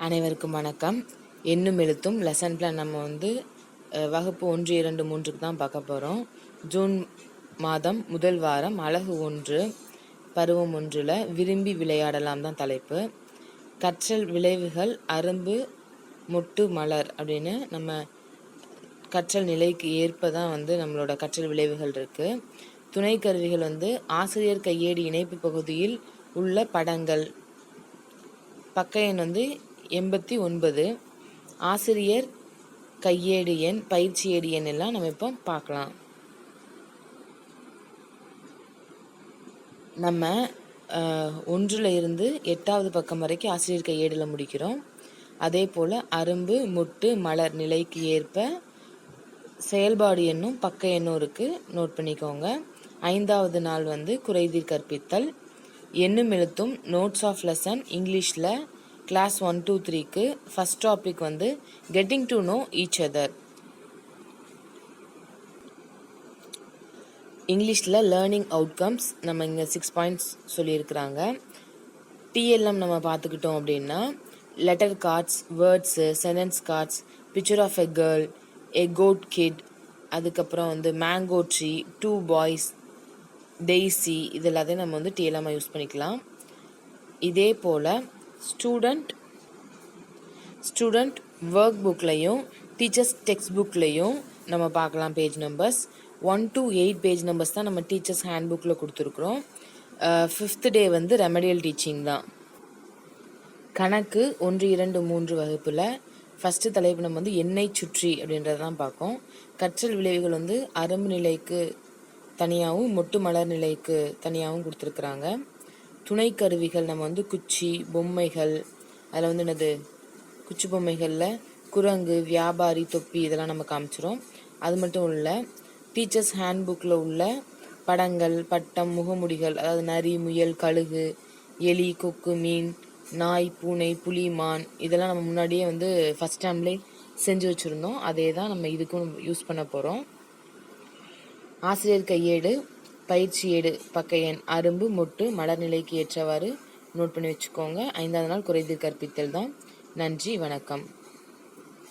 அனைவருக்கும் வணக்கம். எண்ணும் எழுத்தும் லெசன் பிளான் நம்ம வகுப்பு 1, 2, 3க்கு தான் பார்க்க போகிறோம். ஜூன் மாதம் முதல் வாரம் அலகு 1 பருவம் 1ல் விரும்பி விளையாடலாம் தான் தலைப்பு. கற்றல் விளைவுகள் அரும்பு மொட்டு மலர் அப்படின்னு நம்ம கற்றல் நிலைக்கு ஏற்ப தான் நம்மளோட கற்றல் விளைவுகள் இருக்குது. துணை கருவிகள் ஆசிரியர் கையேடு இணைப்பு பகுதியில் உள்ள படங்கள். பக்க எண் 89. ஆசிரியர் கையேடு எண், பயிற்சி ஏடு எண் எல்லாம் நம்ம இப்போ பார்க்கலாம். நம்ம 1ல் இருந்து 8வது பக்கம் வரைக்கும் ஆசிரியர் கையேடில் முடிக்கிறோம். அதே போல் அரும்பு மொட்டு மலர் நிலைக்கு ஏற்ப செயல்பாடு எண்ணும் பக்க எண்ணும் இருக்குது, நோட் பண்ணிக்கோங்க. 5வது நாள் குறைதீர் கற்பித்தல். எண்ணும் எழுத்தும் நோட்ஸ் ஆஃப் லெசன் இங்கிலீஷில் கிளாஸ் 1, 2, 3க்கு first topic getting to know each other. இங்கிலீஷில் லேர்னிங் அவுட்கம்ஸ் நம்ம இங்கே 6 பாயிண்ட்ஸ் சொல்லியிருக்கிறாங்க. டிஎல்எம் நம்ம பார்த்துக்கிட்டோம் அப்படின்னா letter cards, words, sentence cards, picture of a girl, a goat kid, அதுக்கப்புறம் மேங்கோ ட்ரீ, 2 பாய்ஸ், டெய்ஸி, இது எல்லாத்தையும் நம்ம டிஎல்எம்மாக யூஸ் பண்ணிக்கலாம். இதே போல் ஸ்டூடெண்ட் ஒர்க் புக்லையும் டீச்சர்ஸ் டெக்ஸ்ட் புக்லையும் நம்ம பார்க்கலாம். Page numbers 1 to 8 page numbers தான் நம்ம டீச்சர்ஸ் ஹேண்ட் புக்கில் கொடுத்துருக்குறோம். 5th டே ரெமடியல் டீச்சிங் தான். கணக்கு 1, 2, 3 வகுப்பில் ஃபஸ்ட்டு தலைப்பு நம்ம எண்ணை சுற்றி அப்படின்றத தான் பார்ப்போம். கற்றல் விளைவுகள் அரும்பு நிலைக்கு தனியாகவும் மொட்டு மலர் நிலைக்கு தனியாகவும் கொடுத்துருக்குறாங்க. துணை கருவிகள் நம்ம குச்சி பொம்மைகள், அதில் என்னது குச்சி பொம்மைகளில் குரங்கு, வியாபாரி, தொப்பி இதெல்லாம் நம்ம காமிச்சிரும். அது மட்டும் இல்லை, டீச்சர்ஸ் ஹேண்ட் புக்கில் உள்ள படங்கள், பட்டம், முகமுடிகள், அதாவது நரி, முயல், கழுகு, எலி, கொக்கு, மீன், நாய், பூனை, புலி, மான், இதெல்லாம் நம்ம முன்னாடியே ஃபஸ்ட் டைம்லேயே செஞ்சு வச்சுருந்தோம். அதே தான் நம்ம இதுக்கும் யூஸ் பண்ண போகிறோம். ஆசிரியர் கையேடு, பயிற்சி ஏடு, பக்க எண், அரும்பு மொட்டு மலர் நிலைக்கு ஏற்றவாறு நோட் பண்ணி வச்சுக்கோங்க. 5வது நாள் குறைதீர் கற்பித்தல் தான். நன்றி, வணக்கம்.